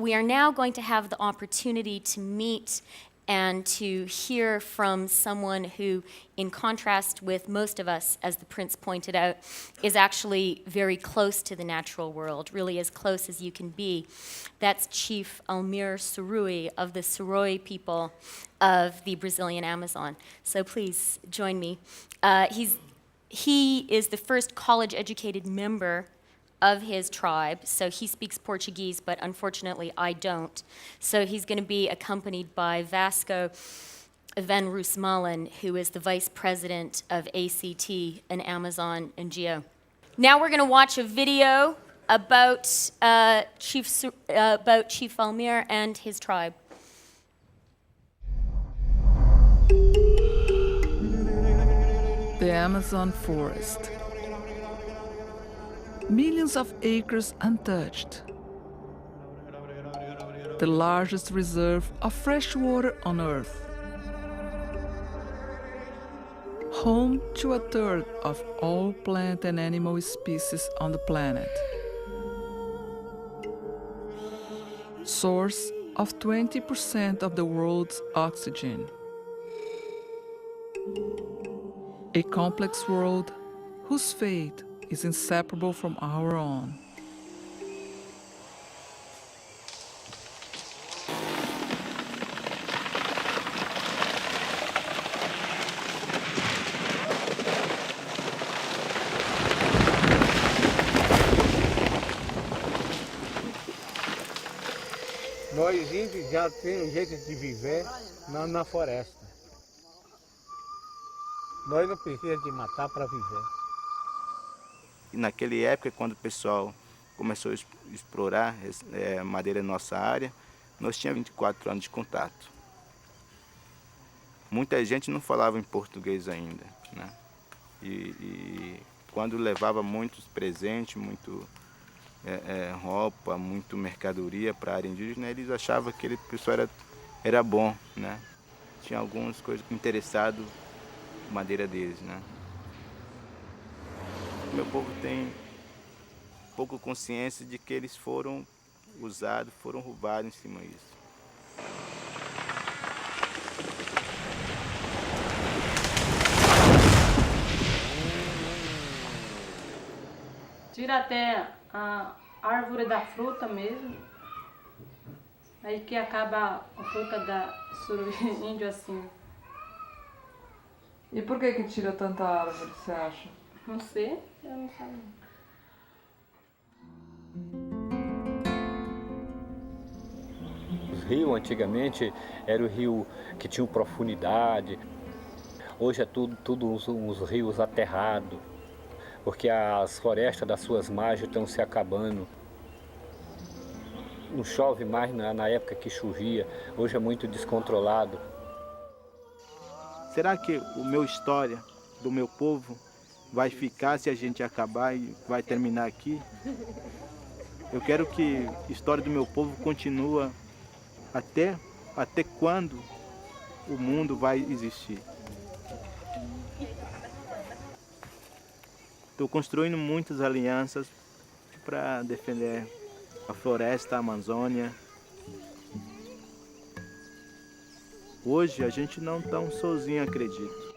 we are now going to have the opportunity to meet and to hear from someone who, in contrast with most of us, as the Prince pointed out, is actually very close to the natural world, really as close as you can be. That's Chief Almir Surui of the Suroi people of the Brazilian Amazon. So please join me. He is the first college-educated member of his tribe, so he speaks Portuguese, but unfortunately I don't. So he's going to be accompanied by Vasco Van Roosmalen, who is the vice president of ACT and Amazon NGO. Now we're going to watch a video about Chief Almir and his tribe. The Amazon forest. Millions of acres untouched. The largest reserve of fresh water on Earth. Home to a third of all plant and animal species on the planet. Source of 20% of the world's oxygen. A complex world whose fate is inseparable from our own. Nós índios já temos um jeito de viver na floresta. Nós não precisamos de matar para viver. E naquela época, quando o pessoal começou a explorar madeira na nossa área, nós tínhamos 24 anos de contato. Muita gente não falava em português ainda, né? E quando levava muitos presentes, muito roupa, muito mercadoria para a área indígena, eles achavam que aquele pessoal era bom, né? Tinha algumas coisas interessadas na madeira deles, né? Meu povo tem pouca consciência de que eles foram usados, foram roubados em cima disso. Tira até a árvore da fruta mesmo, aí que acaba a fruta da surui índio assim. E por que tira tanta árvore, você acha? Não sei, eu não sei. Os rios antigamente era o rio que tinha profundidade. Hoje é tudo uns rios aterrados, porque as florestas das suas margens estão se acabando. Não chove mais na época que chovia, hoje é muito descontrolado. Será que o meu história do meu povo vai ficar se a gente acabar e vai terminar aqui? Eu quero que a história do meu povo continue até quando o mundo vai existir. Estou construindo muitas alianças para defender a floresta, a Amazônia. Hoje a gente não está sozinho, acredito.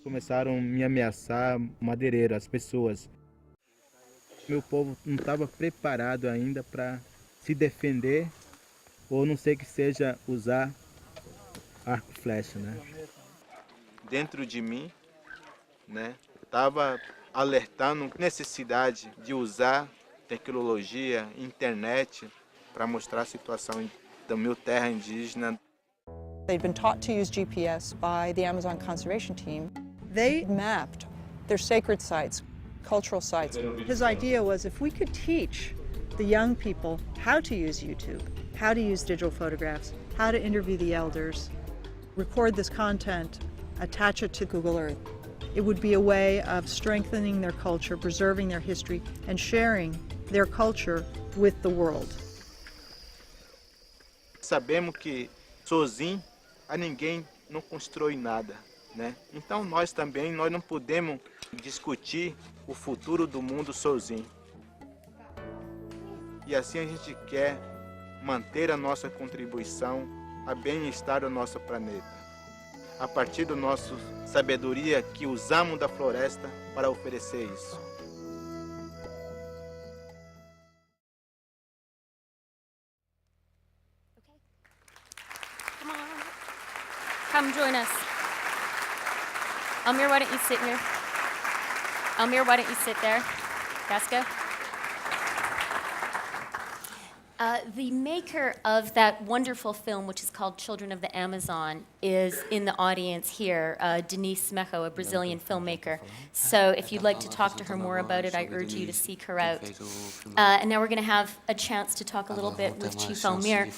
Começaram a me ameaçar, madeireiro, as pessoas. Meu povo não estava preparado ainda para se defender, ou não sei que seja usar arco e flecha, né? Dentro de mim, né, estava alertando a necessidade de usar tecnologia, internet, para mostrar a situação da minha terra indígena. They'd been taught to use GPS by the Amazon Conservation Team. They mapped their sacred sites, cultural sites. His idea was if we could teach the young people how to use YouTube, how to use digital photographs, how to interview the elders, record this content, attach it to Google Earth, it would be a way of strengthening their culture, preserving their history, and sharing their culture with the world. Sabemos que sozinho a ninguém não constrói nada, né? Então nós não podemos discutir o futuro do mundo sozinho. E assim a gente quer manter a nossa contribuição ao bem-estar do nosso planeta, a partir da nossa sabedoria que usamos da floresta para oferecer isso. Come on. Come join us. Almir, why don't you sit here? Almir, why don't you sit there? Vasco? The maker of that wonderful film, which is called Children of the Amazon, is in the audience here, Denise Mejo, a Brazilian filmmaker. So if you'd like to talk to her more about it, I urge you to seek her out. And now we're going to have a chance to talk a little bit with Chief Almir.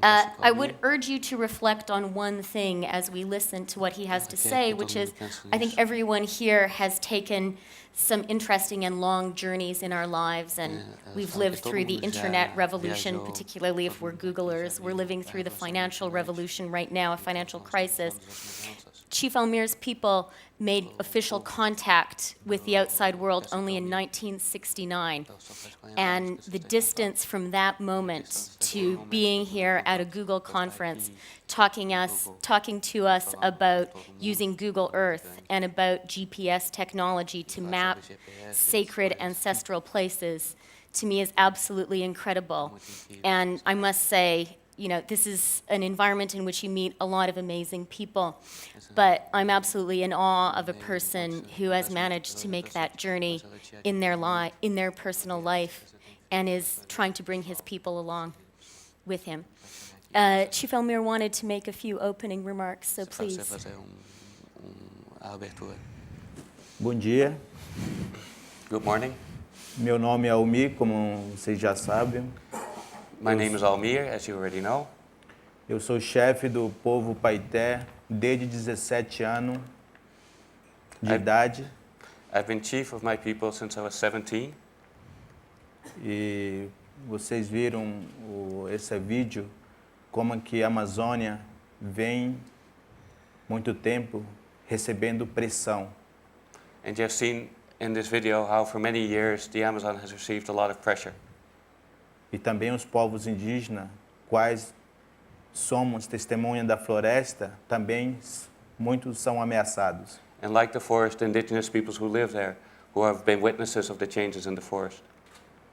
I would urge you to reflect on one thing as we listen to what he has to say, which is, I think everyone here has taken some interesting and long journeys in our lives, and we've lived through the internet revolution, particularly if we're Googlers. We're living through the financial revolution right now, a financial crisis. Chief Almir's people made official contact with the outside world only in 1969. And the distance from that moment to being here at a Google conference, talking to us about using Google Earth and about GPS technology to map sacred ancestral places, to me is absolutely incredible. And I must say, you know, this is an environment in which you meet a lot of amazing people, but I'm absolutely in awe of a person who has managed to make that journey in their personal life, and is trying to bring his people along with him. Chief Almir wanted to make a few opening remarks, so please. Bom dia. Good morning. Meu nome é Almir, como vocês já sabem. My name is Almir, as you already know. Eu sou chefe do povo Paité desde 17 anos de idade. I've been chief of my people since I was 17. E vocês viram esse vídeo, como que a Amazônia vem muito tempo recebendo pressão. And you have seen in this video how for many years the Amazon has received a lot of pressure. E também os povos indígenas, quais somos testemunha da floresta, também muitos são ameaçados. And like the forest, the indigenous peoples who live there, who have been witnesses of the changes in the forest.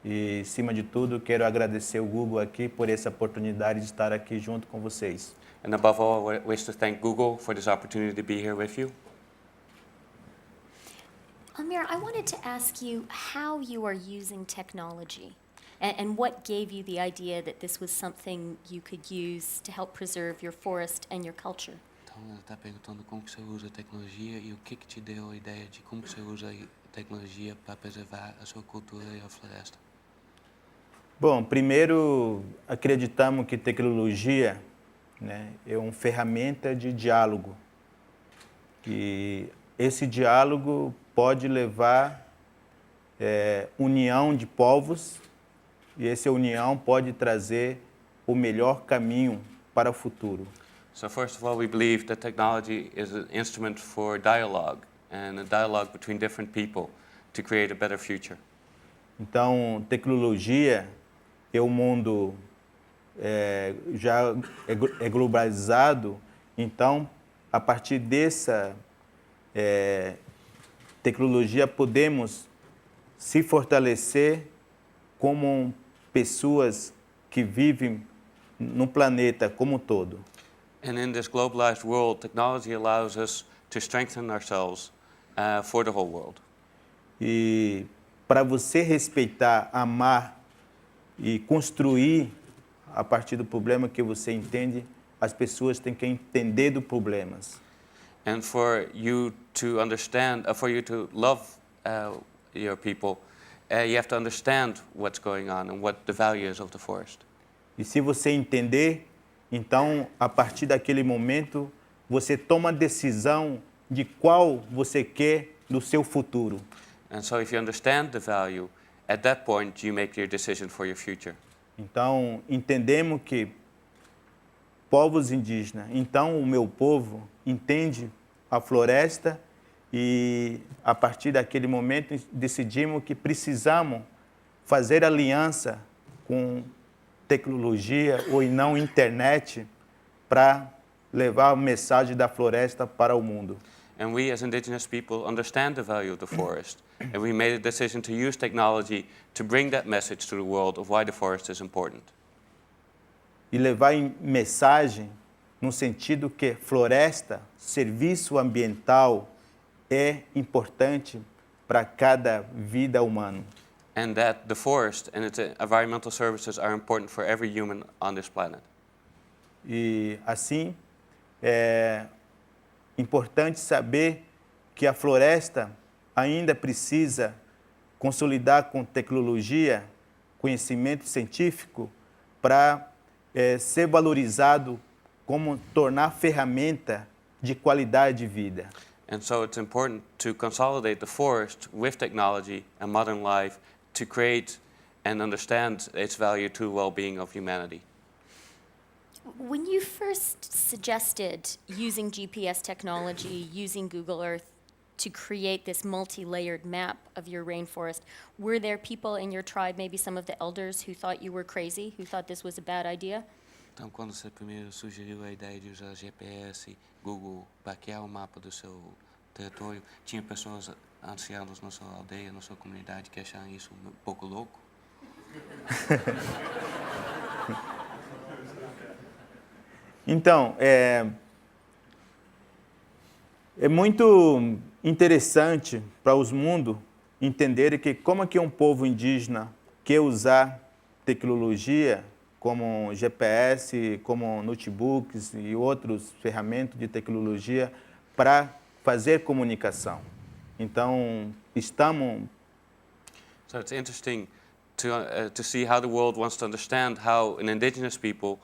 E, acima de tudo, quero agradecer o Google aqui por essa oportunidade de estar aqui junto com vocês. And above all, I wish to thank Google for this opportunity to be here with you. Almir, I wanted to ask you how you are using technology. And what gave you the idea that this was something you could use to help preserve your forest and your culture? Então, ela está perguntando como que você usa a tecnologia e o que te deu a ideia de como que você usa a tecnologia para preservar a sua cultura e a floresta. Bom, primeiro, acreditamos que tecnologia, né, é uma ferramenta de diálogo. E esse diálogo pode levar união de povos, e essa união pode trazer o melhor caminho para o futuro. So first of all, we believe that technology is an instrument for dialogue, and a dialogue between different people to create a better future. Então, tecnologia é um mundo já globalizado. Então, a partir dessa tecnologia, podemos se fortalecer como pessoas que vivem no planeta como um todo. And in this globalized world, technology allows us to strengthen ourselves for the whole world. E para você respeitar, amar e construir a partir do problema que você entende, as pessoas têm que entender dos problemas. And for you to understand, for you to love your people, you have to understand what's going on and what the value is of the forest. E se você entender, então, a partir daquele momento, você toma a decisão de qual você quer do seu futuro. And so if you understand the value, at that point you make your decision for your future. Então, entendemos que povos indígenas, então o meu povo entende a floresta e a partir daquele momento decidimos que precisamos fazer aliança com tecnologia ou não internet para levar a mensagem da floresta para o mundo. And we as indigenous people understand the value of the forest. And we made a decision to use technology to bring that message to the world of why the forest is important. E levar em mensagem no sentido que floresta, serviço ambiental é importante para cada vida humana. And that the forest and its environmental services are important for every human on this planet. E assim é importante saber que a floresta ainda precisa consolidar com tecnologia, conhecimento científico para ser valorizado como tornar ferramenta de qualidade de vida. And so it's important to consolidate the forest with technology and modern life to create and understand its value to the well-being of humanity. When you first suggested using GPS technology, using Google Earth to create this multi-layered map of your rainforest, were there people in your tribe, maybe some of the elders, who thought you were crazy, who thought this was a bad idea? Então, quando você primeiro sugeriu a ideia de usar GPS e Google para criar o mapa do seu território, tinha pessoas ancianas na sua aldeia, na sua comunidade, que acharam isso um pouco louco? Então, é muito interessante para os mundos entenderem que como é que um povo indígena quer usar tecnologia como GPS, como notebooks e outros ferramentas de tecnologia para fazer comunicação. Então, estamos... So it's interesting to see how the world wants to understand how an indigenous people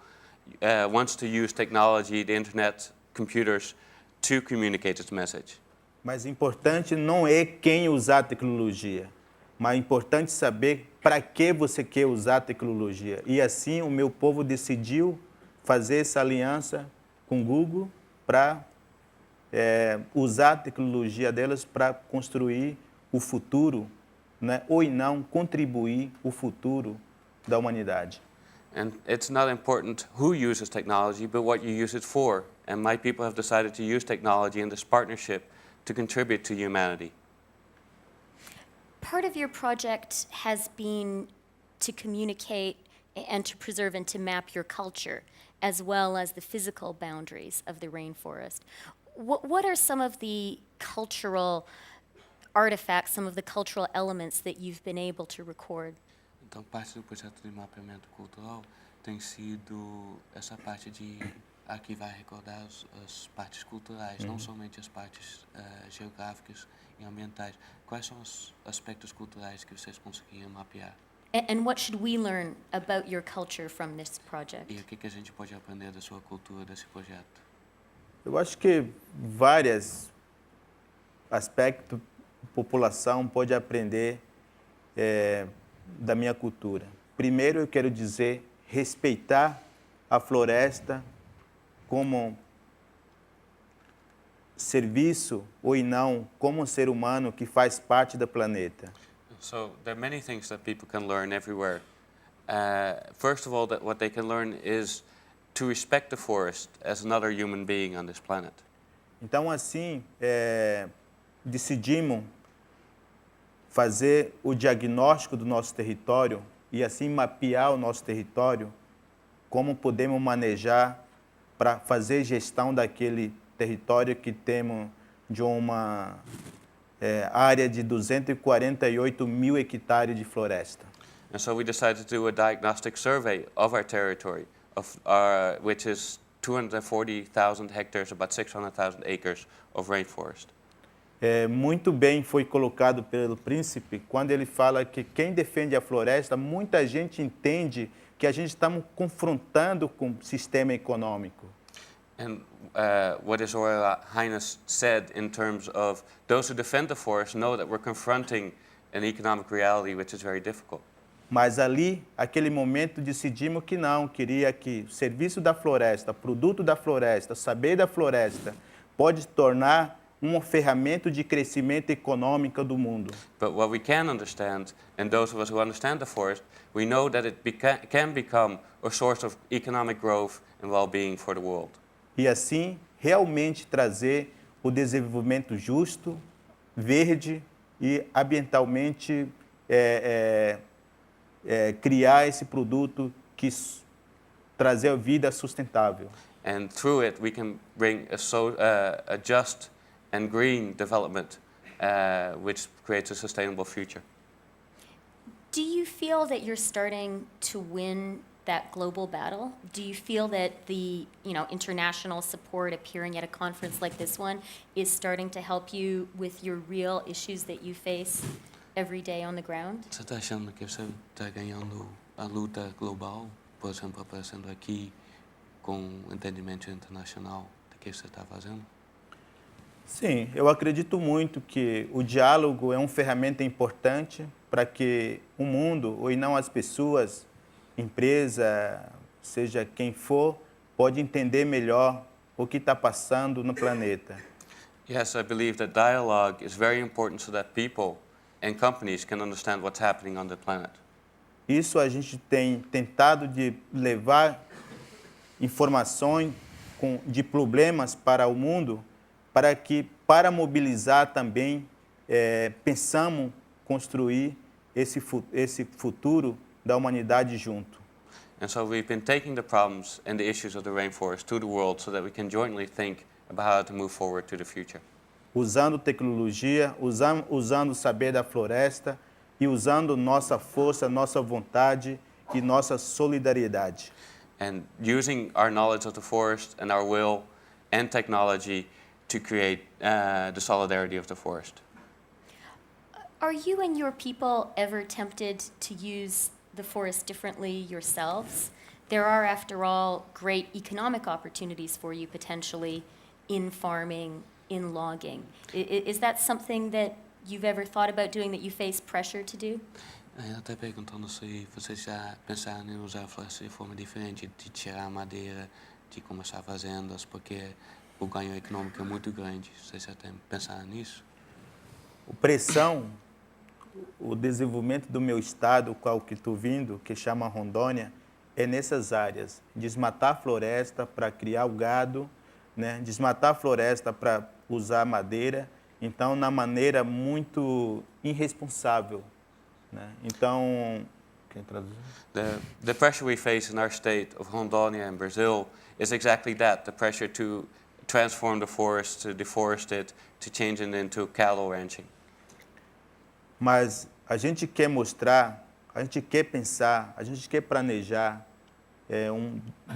wants to use technology, the internet, computers, to communicate its message. Mas importante não é quem usar a tecnologia, mas é importante saber para que você quer usar a tecnologia. E assim o meu povo decidiu fazer essa aliança com o Google para usar a tecnologia delas para construir o futuro, né? Ou não contribuir o futuro da humanidade. And it's not important who uses technology, but what you use it for. And my people have decided to use technology in this partnership to contribute to humanity. Part of your project has been to communicate and to preserve and to map your culture, as well as the physical boundaries of the rainforest. What are some of the cultural artifacts, some of the cultural elements that you've been able to record? Então, parte do projeto de mapeamento cultural tem sido essa parte de arquivar e recordar as partes culturais, não somente as partes geográficas e ambientais. Quais são os aspectos culturais que vocês conseguiram mapear? And what should we learn about your culture from this project? E o que a gente pode aprender da sua cultura desse projeto? Eu acho que vários aspectos a população pode aprender da minha cultura. Primeiro, eu quero dizer respeitar a floresta como serviço ou não, como um ser humano que faz parte do planeta. So there are many things that people can learn everywhere. First of all, what they can learn is to respect the forest as another human being on this planet. Então, assim, decidimos fazer o diagnóstico do nosso território e assim mapear o nosso território, como podemos manejar para fazer gestão daquele território que temos de uma área de 248 mil hectares de floresta. And so we decided to do a diagnostic survey of our territory, which is 240,000 hectares, about 600,000 acres of rainforest. Muito bem foi colocado pelo príncipe quando ele fala que quem defende a floresta, muita gente entende que a gente estamos confrontando com o sistema econômico. And what His Royal Highness said in terms of those who defend the forest know that we're confronting an economic reality which is very difficult. Mas ali, aquele momento, decidimos que não, queria que o serviço da floresta, produto da floresta, saber da floresta, pode tornar uma ferramenta de crescimento econômico do mundo. But what we can understand, and those of us who understand the forest, we know that it can become a source of economic growth and well-being for the world. E assim, realmente trazer o desenvolvimento justo, verde e ambientalmente criar esse produto que trazer a vida sustentável. And through it, we can bring a just and green development, which creates a sustainable future. Do you feel that you're starting to win that global battle? Do you feel that the international support appearing at a conference like this one is starting to help you with your real issues that you face every day on the ground? Você está achando que você está ganhando a luta global, por exemplo, aparecendo aqui com entendimento internacional do que você está fazendo? Sim, eu acredito muito que o diálogo é uma ferramenta importante para que o mundo, ou não as pessoas, empresa, seja quem for, pode entender melhor o que está passando no planeta. Yes, I believe that dialogue is very important so that people and companies can understand what's happening on the planet. Isso a gente tem tentado de levar informações de problemas para o mundo, para mobilizar também, pensamos construir esse futuro da humanidade junto. And so we've been taking the problems and the issues of the rainforest to the world so that we can jointly think about how to move forward to the future. Usando tecnologia, usando o saber da floresta e usando nossa força, nossa vontade e nossa solidariedade. And using our knowledge of the forest and our will and technology to create the solidarity of the forest. Are you and your people ever tempted to use the forest differently yourselves? There are, after all, great economic opportunities for you potentially in farming, in logging. Is that something that you've ever thought about doing that you face pressure to do? Até perguntando se vocês já pensaram em usar a floresta de forma diferente, de tirar a madeira, de começar fazendas, porque o ganho econômico é muito grande. Vocês já têm pensado nisso? O desenvolvimento do meu estado, qual que estou vindo, que chama Rondônia, é nessas áreas. Desmatar a floresta para criar o gado, né? Desmatar a floresta para usar madeira, então, na maneira muito irresponsável. Né? Então, quem traduz? The pressure we face in our state of Rondônia and Brazil is exactly that, the pressure to transform the forest, to deforest it, to change it into cattle ranching. Mas a gente quer mostrar, a gente quer pensar, a gente quer planejar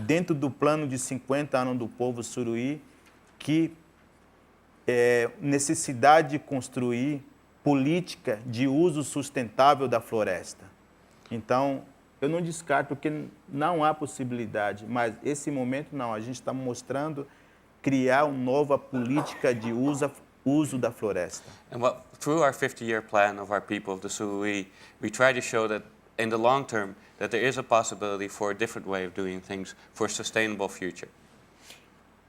dentro do plano de 50 anos do povo Suruí, que necessidade de construir política de uso sustentável da floresta. Então, eu não descarto que não há possibilidade, mas esse momento não, a gente está mostrando criar uma nova política de uso da floresta. And through our 50-year plan of our people of the Suruí, we try to show that in the long term that there is a possibility for a different way of doing things for a sustainable future.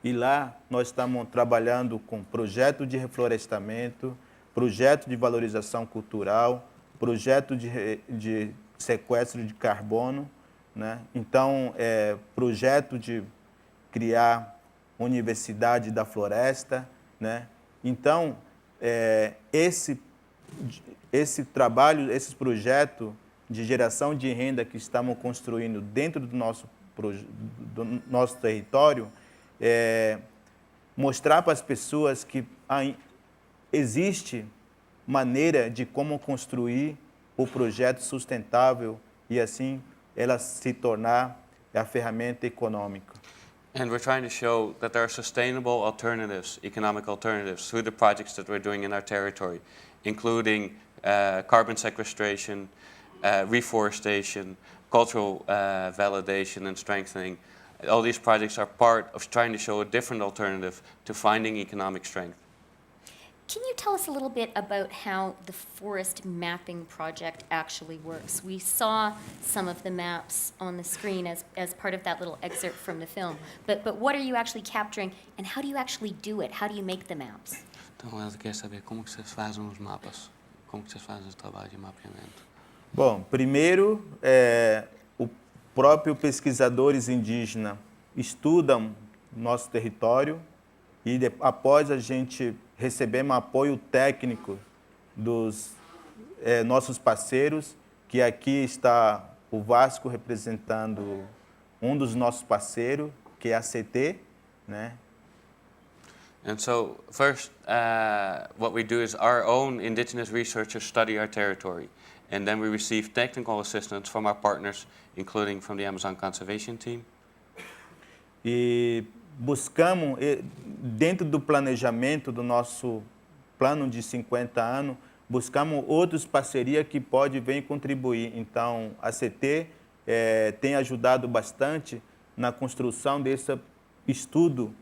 E lá nós estamos trabalhando com projeto de reflorestamento, projeto de valorização cultural, projeto de sequestro de carbono, né? Então, projeto de criar universidade da floresta, né? Então, esse trabalho, esses projetos de geração de renda que estamos construindo dentro do nosso território, mostrar para as pessoas que existe maneira de como construir o projeto sustentável e assim ela se tornar a ferramenta econômica. And we're trying to show that there are sustainable alternatives, economic alternatives, through the projects that we're doing in our territory, including carbon sequestration, reforestation, cultural validation and strengthening. All these projects are part of trying to show a different alternative to finding economic strength. Can you tell us a little bit about how the forest mapping project actually works? We saw some of the maps on the screen as part of that little excerpt from the film, but what are you actually capturing and how do you actually do it? How do you make the maps? Então ela quer saber como que vocês fazem os mapas, como que vocês fazem o trabalho de mapeamento. Bom, primeiro, o próprio pesquisadores indígenas estudam nosso território e após a gente recebemos apoio técnico dos nossos parceiros, que aqui está o Vasco representando um dos nossos parceiros, que é a CT, né? And so first, what we do is our own indigenous researchers study our territory. And then we receive technical assistance from our partners, including from the Amazon Conservation Team. E buscamos, dentro do planejamento do nosso plano de 50 anos, buscamos outras parcerias que podem vir contribuir. Então, a CT tem ajudado bastante na construção desse estudo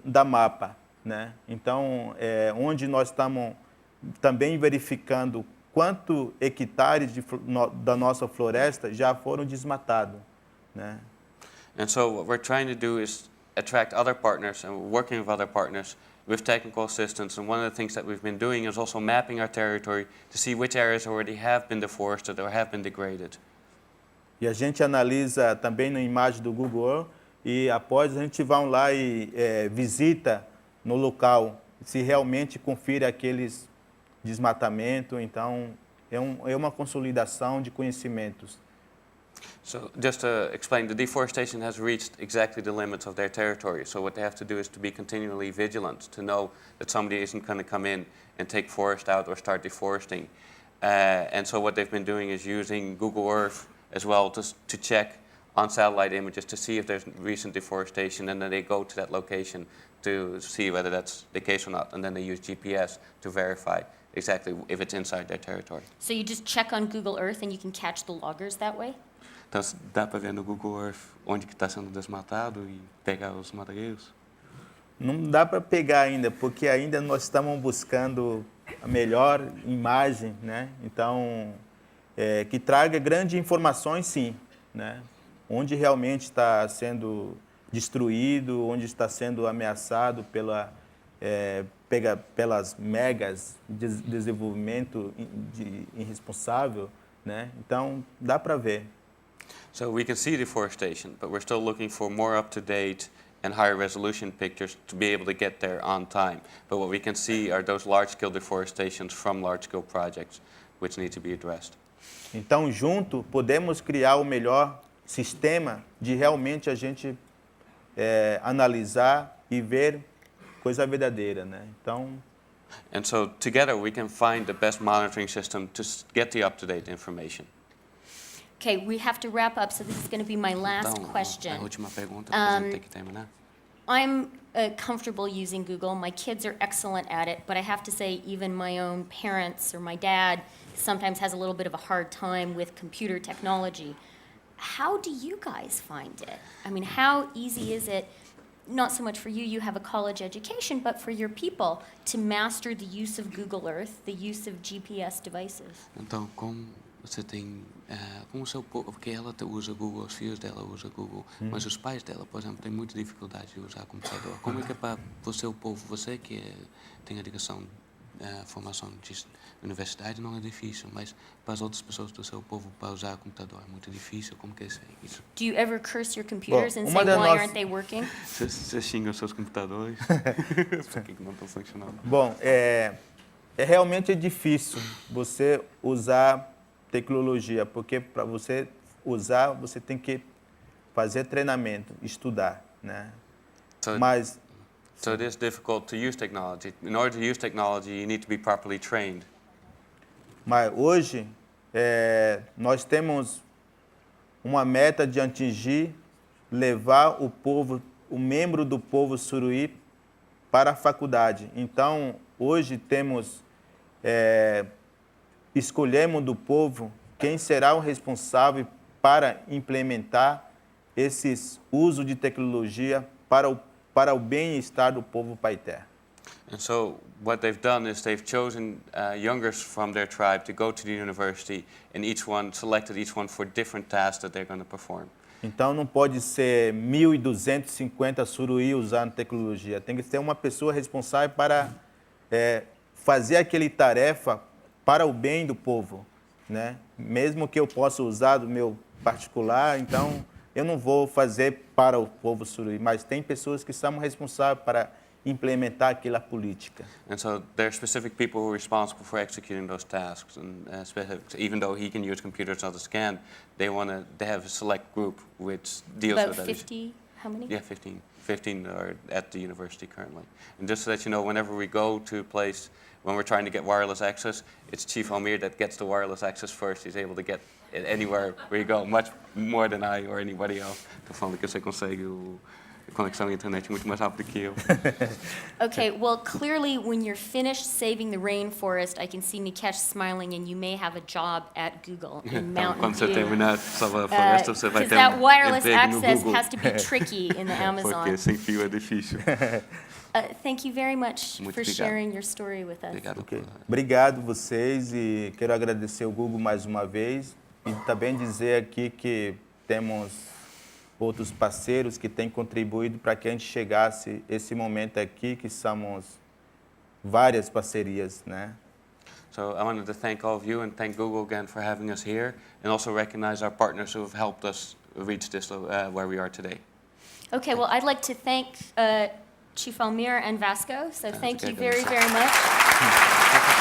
da mapa, né? Então, onde nós estamos também verificando quantos hectares da nossa floresta já foram desmatados, né? And so what we're trying to do is attract other partners, and we're working with other partners with technical assistance. And one of the things that we've been doing is also mapping our territory to see which areas already have been deforested or have been degraded. E a gente analisa também na imagem do Google Earth e após a gente vai lá e visita no local, se realmente confere aqueles desmatamentos. Então, é uma consolidação de conhecimentos. So just to explain, the deforestation has reached exactly the limits of their territory. So what they have to do is to be continually vigilant, to know that somebody isn't going to come in and take forest out or start deforesting. And so what they've been doing is using Google Earth as well to check on satellite images to see if there's recent deforestation, and then they go to that location to see whether that's the case or not, and then they use GPS to verify exactly if it's inside their territory. So you just check on Google Earth and you can catch the loggers that way? Então dá para ver no Google Earth onde que está sendo desmatado e pegar os madeireiros? Não dá para pegar ainda, porque ainda nós estamos buscando a melhor imagem, né? Então, que traga grandes informações, sim, né? Onde realmente está sendo destruído, onde está sendo ameaçado pelas megas de desenvolvimento irresponsável, né? Então, dá para ver. So we can see deforestation, but we're still looking for more up-to-date and higher resolution pictures to be able to get there on time. But what we can see are those large-scale deforestations from large-scale projects, which need to be addressed. Então, junto, podemos criar o melhor sistema de realmente a gente analisar e ver coisa verdadeira, né? Então, and so together we can find the best monitoring system to get the up-to-date information. Okay, we have to wrap up, so this is going to be my last Então, question. a última pergunta, porque a gente tem que terminar. I'm comfortable using Google. My kids are excellent at it, but I have to say, even my own parents or my dad sometimes has a little bit of a hard time with computer technology. How do you guys find it? I mean, how easy is it, not so much for you, you have a college education, but for your people to master the use of Google Earth, the use of GPS devices? Então, como você tem, como o seu povo, porque ela usa Google, os filhos dela usam Google, mas os pais dela, por exemplo, têm muita dificuldade de usar computador. Como é que é para você, o povo, você que tem a ligação, formação de universidade, não é difícil, mas para as outras pessoas do seu povo, para usar computador, é muito difícil. Como que é isso? Do you ever curse your computers and uma say, das why nossas- aren't they working? Você xinga os seus computadores? Por que não estão funcionando? bom, realmente difícil você usar tecnologia, porque para você usar, você tem que fazer treinamento, estudar, né? So it is difficult to use technology. In order to use technology, you need to be properly trained. Mas hoje, nós temos uma meta de atingir, levar o membro do povo Suruí para a faculdade. Então, hoje escolhemos do povo quem será o responsável para implementar esses uso de tecnologia para o bem-estar do povo Paité. And so what they've done is they've chosen youngers from their tribe to go to the university, and selected each one for different tasks that they're going to perform. Então não pode ser 1.250 suruí usando tecnologia. Tem que ser uma pessoa responsável para fazer aquela tarefa para o bem do povo, né? Mesmo que eu possa usar do meu particular, então eu não vou fazer para o povo suruí, mas tem pessoas que são responsáveis para implementar aquela política. And so there are specific people who are responsible for executing those tasks. And even though he can use computers not to scan, they have a select group which deals About with that. 50, how many? Yeah, 15. 15 are at the university currently. And just to let you know, whenever we go to a place, when we're trying to get wireless access, it's Chief Almir that gets the wireless access first. He's able to get it anywhere where you go, much more than I or anybody else. Tô falando que você consegue a conexão à internet muito mais rápido que eu. Okay, well, clearly, when you're finished saving the rainforest, I can see Nikesh smiling, and you may have a job at Google in Então, Mountain quando você View. terminar de salvar a floresta, você vai Because ter that wireless emprego no access Google. has to be tricky in the Amazon. Porque sem fio é difícil. Thank you very much Muito for obrigado. sharing your story with us. Obrigado. Ok. Obrigado vocês e quero agradecer o Google mais uma vez e também dizer aqui que temos outros parceiros que têm contribuído para que a gente chegasse esse momento aqui, que somos várias parcerias, né? So I wanted to thank all of you and thank Google again for having us here and also recognize our partners who have helped us reach this where we are today. Okay, well, I'd like to thank Chief Almir and Vasco, so thank you okay, very, very much.